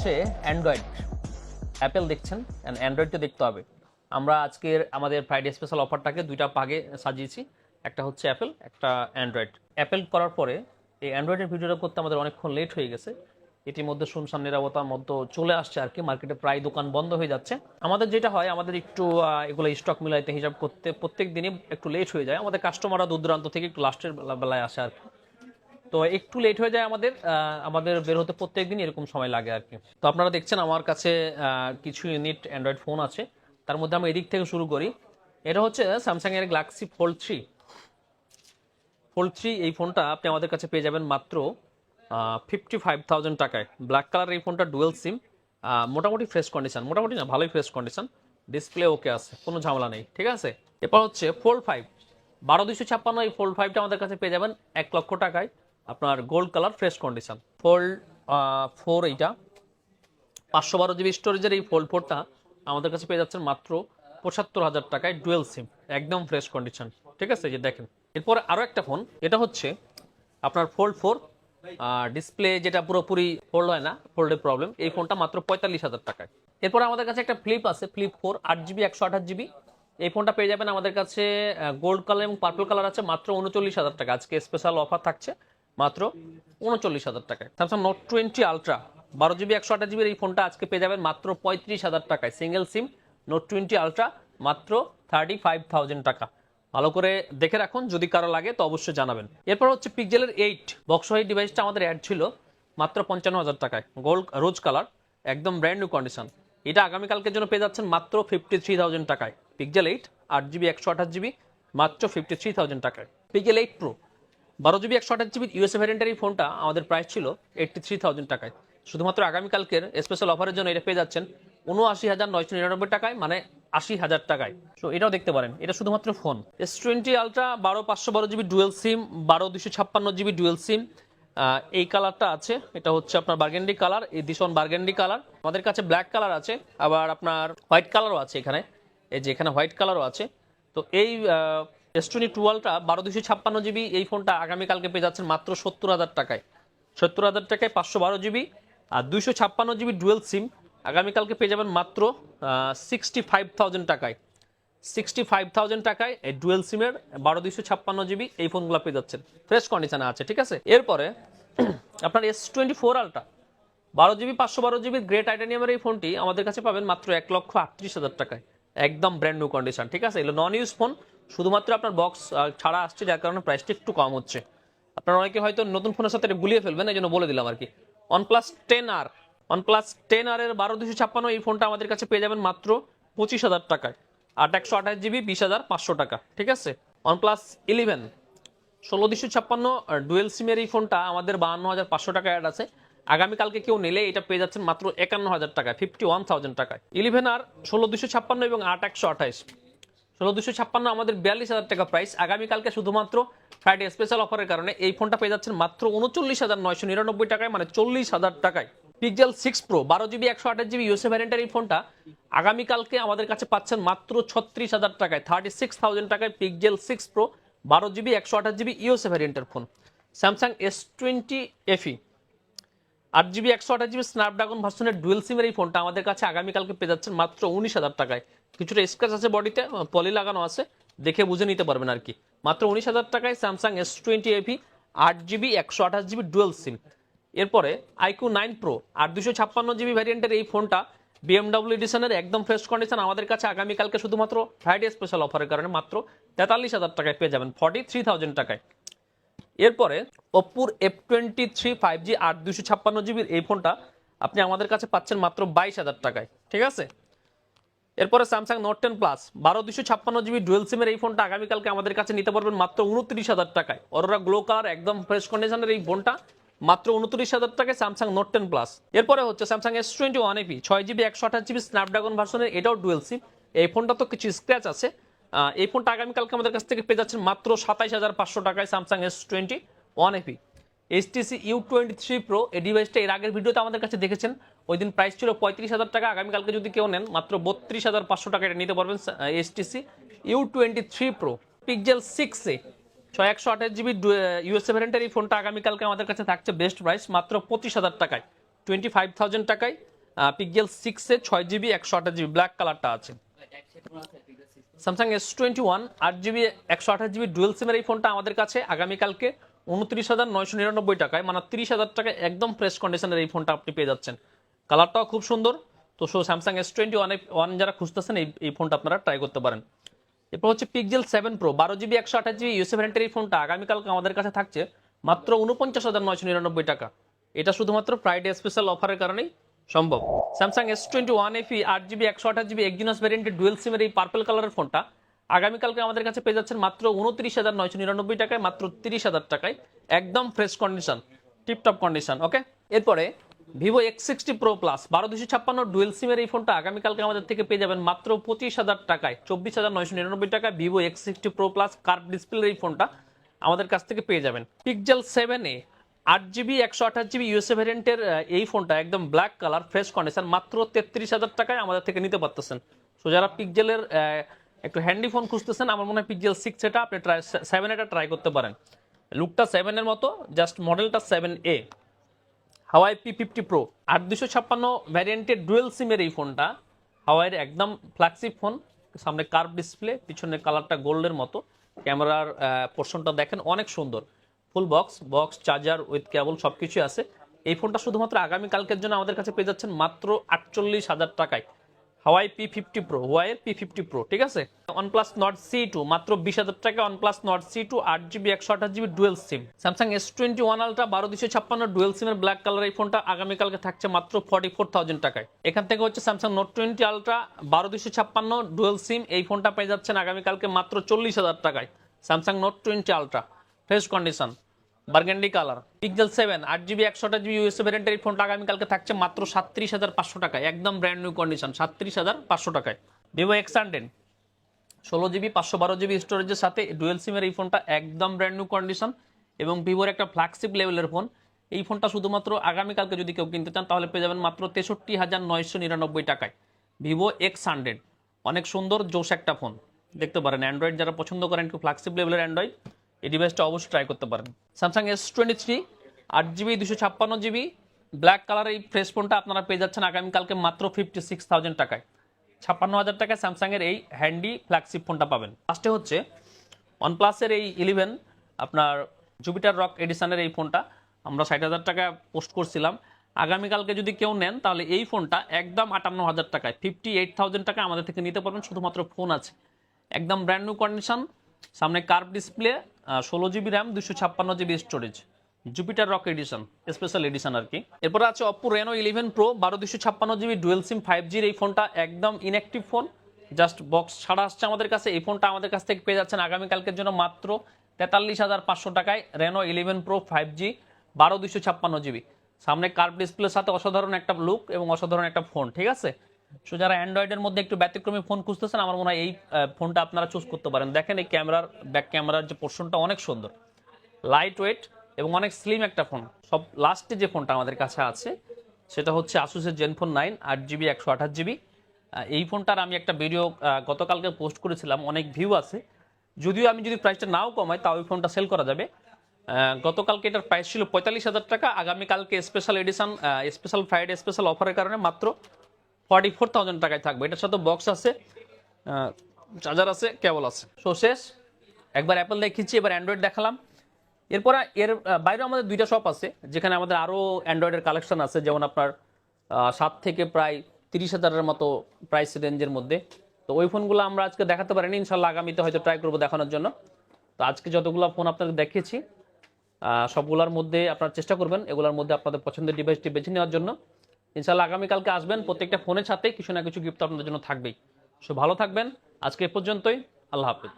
হচ্ছে Android. Apple দেখছেন, অ্যান্ড্রয়েডটা দেখতে হবে। আমরা আজকের আমাদের ফ্রাইডে স্পেশাল অফারটাকে দুইটা ভাগে সাজিয়েছি, একটা হচ্ছে অ্যাপেল, একটা অ্যান্ড্রয়েড। অ্যাপেল করার পরে এই অ্যান্ড্রয়েডের ভিডিওটা করতে আমাদের অনেকক্ষণ লেট হয়ে গেছে। এটির মধ্যে শুনশান নিরাপত্তার মধ্যে চলে আসছে আর কি, মার্কেটে প্রায় দোকান বন্ধ হয়ে যাচ্ছে। আমাদের যেটা হয়, আমাদের একটু এগুলো স্টক মিলাইতে হিসাব করতে প্রত্যেক দিনই একটু লেট হয়ে যায়। আমাদের কাস্টমাররা দূর দূরান্ত থেকে একটু লাস্টের বেলায় আসে আর কি, তো একটু লেট হয়ে যায় আমাদের বের হতে প্রত্যেক দিন এরকম সময় লাগে আর কি। তো আপনারা দেখছেন আমার কাছে কিছু ইউনিট অ্যান্ড্রয়েড ফোন আছে, তার মধ্যে আমরা এদিক থেকে শুরু করি। এটা হচ্ছে স্যামসাং এর গ্যালাক্সি ফোল্ড 3। এই ফোনটা আপনি আমাদের কাছে পেয়ে যাবেন মাত্র 55,000 টাকায়। ব্ল্যাক কালার এই ফোনটা ডুয়েল সিম, মোটামুটি ফ্রেশ কন্ডিশন, মোটামুটি না ভালোই ফ্রেশ কন্ডিশন, ডিসপ্লে ওকে আছে, কোনো ঝামেলা নেই, ঠিক আছে। এরপর হচ্ছে ফোল্ড 5 12,256। এই ফোল্ড 5টা আমাদের কাছে পেয়ে যাবেন 1 লক্ষ টাকায়, আপনার gold colour fresh condition. Fold 4 এইটা 512 জিবি স্টোরেজের এই ফোল্ড 4টা আমাদের কাছে পেয়ে যাচ্ছেন মাত্র 75,000 টাকায়, ডুয়েল সিম, একদম ফ্রেশ কন্ডিশন, ঠিক আছে। যে দেখেন, এরপর আরও একটা ফোন, এটা হচ্ছে আপনার ফোল্ড 4, ডিসপ্লে যেটা পুরোপুরি ফোল্ড হয় না, ফোল্ডের প্রবলেম। এই ফোনটা মাত্র 45,000 টাকায়। এরপর আমাদের কাছে একটা ফ্লিপ আছে, ফ্লিপ 4 8 জিবি 128 জিবি। এই ফোনটা পেয়ে যাবেন আমাদের কাছে, গোল্ড কালার এবং পার্পল কালার আছে, মাত্র 39,000 টাকা। আজকে স্পেশাল অফার থাকছে মাত্র 39,000 টাকায়। স্যামসাং নোট 20 আলট্রা 12 জিবি 128 জিবির এই ফোনটা আজকে পেয়ে যাবেন মাত্র 35,000 টাকায়। সিঙ্গেল সিম নোট 20 আলট্রা মাত্র 35,000 টাকা। ভালো করে দেখে রাখুন, যদি কারো লাগে তো অবশ্যই জানাবেন। এরপর হচ্ছে পিক্সেলের 8 বক্স এই ডিভাইসটা আমাদের অ্যাড ছিল মাত্র 55,000 টাকায়, গোল্ড রোজ কালার, একদম ব্র্যান্ড নিউ কন্ডিশন। এটা আগামীকালকের জন্য পেয়ে যাচ্ছেন মাত্র 53,000 টাকায়। পিক্সেল 8 8 জিবি 128 জিবি মাত্র 53,000 টাকায়। Pixel 8 Pro 12 GB 128 GB USA ভ্যারিয়েন্টের এই ফোনটা আমাদের প্রাইস ছিল 83,000 টাকায়। শুধুমাত্র আগামীকালকের স্পেশাল অফারের জন্য এটা পেয়ে যাচ্ছেন 79,999 টাকায়, মানে 80,000 টাকায়। তো এটাও দেখতে পারেন, এটা শুধুমাত্র phone. S20 Ultra 512 GB dual SIM, 256 GB dual SIM, এই কালারটা আছে, এটা হচ্ছে আপনার burgundy colour, edition burgundy colour. আমাদের কাছে ব্ল্যাক কালার আছে, আবার আপনার হোয়াইট কালারও আছে এখানে, এই যে এখানে হোয়াইট কালারও আছে। তো এই S22 আলট্রা 256 জিবি এই ফোনটা আগামীকালকে পেয়ে যাচ্ছেন মাত্র 70,000 টাকায়। 70,000 টাকায় 512 জিবি আর 256 জিবি ডুয়েল সিম আগামীকালকে পেয়ে যাবেন মাত্র 65,000 টাকায়। 65,000 টাকায় এই ডুয়েল সিমের 256 জিবি এই ফোনগুলো পেয়ে যাচ্ছেন, ফ্রেশ কন্ডিশনে আছে, ঠিক আছে। এরপরে আপনার S24 Ultra 12 GB 512 GB grey টাইটানিয়ামের এই ফোনটি আমাদের কাছে পাবেন মাত্র 1,38,000 টাকায়, একদম ব্র্যান্ড নিউ কন্ডিশন, ঠিক আছে। এগুলো নন ইউজ ফোন, শুধুমাত্র আপনার বক্স ছাড়া আসছে, যার কারণে প্রাইসটা একটু কম হচ্ছে। আপনারা অনেকে হয়তো নতুন ফোনের সাথে এটা গুলিয়ে ফেলবেন, এই জন্য বলে দিলাম আর কি। OnePlus 10R এর 12,256 এই ফোনটা আমাদের কাছে পেয়ে যাবেন মাত্র 25,000 টাকায়, 128 জিবি 20,500 টাকা, ঠিক আছে। OnePlus 11 16,256 ডুয়েল সিমের এই ফোনটা আমাদের 52,500 টাকা অ্যাড আছে। আগামীকালকে কেউ নিলে এটা পেয়ে যাচ্ছেন মাত্র 51,000 টাকায়, 51,000 টাকায়। 11R 16,256 এবং 8,128। 16,256 আমাদের 42,000 টাকা প্রাইস। আগামীকালকে শুধুমাত্র ফ্রাইডে স্পেশাল অফারের কারণে এই ফোনটা পেয়ে যাচ্ছেন মাত্র 39,999 টাকায়, মানে 40,000 টাকায়। Pixel 6 Pro 12 GB 128 GB USA ভ্যারিয়েন্টের এই ফোনটা আগামীকালকে আমাদের কাছে পাচ্ছেন মাত্র 36,000 টাকায়, 36,000 টাকায় Pixel 6 Pro 12 GB 128 GB USA ভ্যারিয়েন্টের phone. Samsung S20 FE 8 GB 128 GB Snapdragon ভার্সনের ডুয়েল সিমের এই ফোনটা আমাদের কাছে আগামীকালকে পেয়ে যাচ্ছেন মাত্র 19,000 টাকায়। কিছুটা স্ক্র্যাচ আছে বডিতে, পলি লাগানো আছে, দেখে বুঝে নিতে পারবেন আর কি। মাত্র 19,000 টাকায় Samsung S20 FE 8 GB 128 GB dual SIM. এরপরে iQOO 9 Pro 256 জিবি ভ্যারিয়েন্টের এই ফোনটা BMW এডিশনের একদম ফ্রেশ কন্ডিশন আমাদের কাছে আগামীকালকে শুধুমাত্র ফ্রাইডে স্পেশাল অফারের কারণে মাত্র 43,000 টাকায় পেয়ে যাবেন, 43,000 টাকায়। এরপরে Oppo F23 5G 256 জিবির এই ফোনটা আপনি আমাদের কাছে পাচ্ছেন মাত্র 22,000 টাকায়, ঠিক আছে। এরপরে Samsung Note 10 Plus 12,256 GB dual সিমের এই ফোনটা আগামীকালকে আমাদের কাছে নিতে পারবেন মাত্র 29,000 টাকায়। অরোরা গ্লো কালার একদম ফ্রেশ কন্ডিশনের এই ফোনটা মাত্র 29,000 টাকায় স্যামসাং Note 10 Plus। এরপরে হচ্ছে Samsung S21 FE 6 GB 128 GB Snapdragon ভার্সনের, এটাও ডুয়েল সিম। এই ফোনটা তো কিছু স্ক্র্যাচ আছে, এই ফোনটা আগামীকালকে আমাদের কাছ থেকে পেয়ে যাচ্ছেন মাত্র 27,500 টাকায় Samsung S21 FE। HTC U23 Pro এই ডিভাইসটা এর আগের ভিডিওতে আমাদের কাছে দেখেছেন, ওই দিন প্রাইস ছিল 35,000 টাকা। আগামীকালকে যদি কেউ নেন মাত্র 32,500 টাকা এটা নিতে পারবেন HTC U23 Pro। Pixel 6a 128 GB USA ভ্যারিয়েন্টের এই ফোনটা আগামীকালকে আমাদের কাছে থাকছে বেস্ট প্রাইস মাত্র 25,000 টাকায়, 25,000 টাকায়। পিক্সেল 6 এ 6GB 128GB ব্ল্যাক কালারটা আছে। Samsung S21 8GB 128GB dual সিমের এই ফোনটা আমাদের কাছে আগামীকালকে 29,999 টাকায়, মানে 30,000 টাকায় একদম ফ্রেশ কন্ডিশনের এই ফোনটা আপনি পেয়ে যাচ্ছেন। কালারটাও খুব সুন্দর। তো স্যামসাং S21 যারা খুঁজতেছেন এই ফোনটা আপনারা ট্রাই করতে পারেন। এরপর হচ্ছে pixel 7 Pro 12GB 128GB USA ভ্যারিয়েন্টের এই ফোনটা আগামীকালকে আমাদের কাছে থাকছে মাত্র 49,999 টাকা। এটা শুধুমাত্র ফ্রাইডে স্পেশাল অফারের কারণেই সম্ভব। Samsung S21 FE 8GB 128GB Exynos ভ্যারিয়েন্টের ডুয়েল সিমের এই পার্পল কালারের ফোনটা আগামীকালকে আমাদের কাছে পেয়ে যাচ্ছেন মাত্র 29,999 টাকায়, মাত্র 30,000 টাকায় একদম ফ্রেশ কন্ডিশন, টিপটপ কন্ডিশন। ওকে, এরপরে Vivo X60 Pro Plus 12256 dual সিমের এই ফোনটা আগামীকালকে আমাদের থেকে পেয়ে যাবেন মাত্র 25,000 টাকায়, 24,999 টাকায় Vivo X60 Pro Plus curve ডিসপ্লের এই ফোনটা আমাদের কাছ থেকে পেয়ে যাবেন। Pixel 7a 8GB 128GB USA ভ্যারিয়েন্টের এই ফোনটা একদম ব্ল্যাক কালার ফ্রেশ কন্ডিশন মাত্র 33,000 টাকায় আমাদের থেকে নিতে পারতেছেন। সো যারা পিক্সেলের একটু হ্যান্ডি ফোন খুঁজতেছেন, আমার মনে হয় পিক্সেল 6 এটা আপনি 7 এটা ট্রাই করতে পারেন। লুকটা 7 এর মতো, জাস্ট মডেলটা 7a। হাওয়াই P50 Pro 8256 ভ্যারিয়েন্টের ডুয়েল সিমের এই ফোনটা হাওয়াইয়ের একদম ফ্ল্যাগশিপ ফোন, সামনে কার্ভ ডিসপ্লে, পিছনের কালারটা গোল্ডের মতো, ক্যামেরার পোর্শনটা দেখেন অনেক সুন্দর, ফুল বক্স চার্জার উইথ কেবল সবকিছু আছে। এই ফোনটা শুধুমাত্র আগামীকালকের জন্য আমাদের কাছে পেয়ে যাচ্ছেন মাত্র 48,000 টাকায়। হাওয়াই P50 Pro, হাওয়াইয়ের P50 Pro, ঠিক আছে। OnePlus Nord C2 মাত্র 20,000 টাকা, OnePlus Nord C2 8GB 128GB dual SIM. Samsung S21 Ultra 12256 dual সিমের ব্ল্যাক কালার এই ফোনটা আগামীকালকে থাকছে মাত্র 44,000 টাকায়। এখান থেকে হচ্ছে Samsung Note 20 Ultra 12256 dual SIM, এই ফোনটা পেয়ে যাচ্ছেন আগামীকালকে মাত্র 40,000 টাকায়। Samsung Note 20 Ultra fresh condition, burgundy colour. Pixel 7 8GB 128GB USA ভ্যারিয়েন্টের এই ফোনটা আগামীকালকে থাকছে মাত্র 37,500 টাকায়, একদম ব্র্যান্ড নিউ কন্ডিশন 37,500 টাকায়। ভিভো X100 16GB 512GB স্টোরেজের সাথে ডুয়েল সিমের এই ফোনটা একদম ব্র্যান্ড নিউ কন্ডিশন এবং ভিভোর একটা ফ্ল্যাগশিপ লেভেলের ফোন। এই ফোনটা শুধুমাত্র আগামীকালকে যদি কেউ কিনতে চান তাহলে পেয়ে যাবেন মাত্র 63,999 টাকায়। ভিভো X100 অনেক সুন্দর জোশ একটা ফোন, দেখতে পারেন। অ্যান্ড্রয়েড যারা পছন্দ করেন একটু ফ্ল্যাগশিপ লেভেলের অ্যান্ড্রয়েড, এই ডিভাইসটা অবশ্যই ট্রাই করতে পারেন। Samsung S23 8GB 256GB black colour এই ফ্রেশ ফোনটা আপনারা পেয়ে যাচ্ছেন আগামীকালকে মাত্র 56,000 টাকায়। 56,000 টাকায় স্যামসাংয়ের এই হ্যান্ডি ফ্ল্যাগশিপ ফোনটা পাবেন। লাস্টে হচ্ছে OnePlus-এর এই 11 আপনার জুপিটার রক এডিশনের এই ফোনটা আমরা 60,000 টাকা পোস্ট করছিলাম। আগামীকালকে যদি কেউ নেন তাহলে এই ফোনটা একদম 58,000 টাকায়, 58,000 টাকা আমাদের থেকে নিতে পারবেন। শুধুমাত্র ফোন আছে, একদম ব্র্যান্ড নিউ কন্ডিশন, সামনে curve display, 16GB RAM 256GB storage, Jupiter rock edition, special edition আর কি। এরপর আছে Oppo Reno 11 Pro 12/256GB dual SIM 5G এই ফোনটা একদম ইনঅ্যাক্টিভ ফোন, জাস্ট বক্স ছাড়া আসছে আমাদের কাছে। এই ফোনটা আমাদের কাছ থেকে পেয়ে যাচ্ছেন আগামীকালকের জন্য মাত্র 43,500 টাকায়। Reno 11 Pro 5G 12/256GB, সামনে কার্ভ ডিসপ্লের সাথে অসাধারণ একটা লুক এবং অসাধারণ একটা ফোন, ঠিক আছে। সো যারা অ্যান্ড্রয়েডের মধ্যে একটু ব্যতিক্রমী ফোন খুঁজতেছেন আমার মনে হয় এই ফোনটা আপনারা চুজ করতে পারেন। দেখেন এই ক্যামেরার ব্যাক ক্যামেরার যে পোর্শনটা অনেক সুন্দর, লাইট ওয়েট এবং অনেক স্লিম একটা ফোন। সব লাস্টে যে ফোনটা আমাদের কাছে আছে সেটা হচ্ছে আসুসের জেনফোন 9 8GB 128GB। এই ফোনটার আমি একটা ভিডিও গতকালকে পোস্ট করেছিলাম, অনেক ভিউ আছে। যদিও আমি যদি প্রাইসটা নাও কমাই তাও এই ফোনটা সেল করা যাবে। গতকালকে এটার প্রাইস ছিল 45,000 টাকা, আগামীকালকে special edition, special Friday special অফারের কারণে মাত্র 44,000 টাকায় থাকবে। এটার সাথে বক্স আছে, চার্জার আছে, কেবল আছে। সো শেষ, একবার অ্যাপল দেখিয়েছি, এবার অ্যান্ড্রয়েড দেখালাম। এরপর এর বাইরে আমাদের দুইটা শপ আছে যেখানে আমাদের আরও অ্যান্ড্রয়েডের কালেকশন আছে, যেমন আপনার 7 থেকে প্রায় 30,000-এর মতো প্রাইস রেঞ্জের মধ্যে। তো ওই ফোনগুলো আমরা আজকে দেখাতে পারিনি, ইনশাল্লাহ আগামীতে হয়তো ট্রাই করবো দেখানোর জন্য। তো আজকে যতগুলো ফোন আপনাদের দেখিয়েছি সবগুলোর মধ্যে আপনারা চেষ্টা করবেন এগুলোর মধ্যে আপনাদের পছন্দের ডিভাইসটি বেছে নেওয়ার জন্য। ইনশাল্লাহ আগামীকালকে আসবেন, প্রত্যেকটা ফোনের সাথে কিছু না কিছু গিফট আপনাদের জন্য থাকবেই। সো ভালো থাকবেন, আজকে এ পর্যন্তই, আল্লাহ হাফেজ।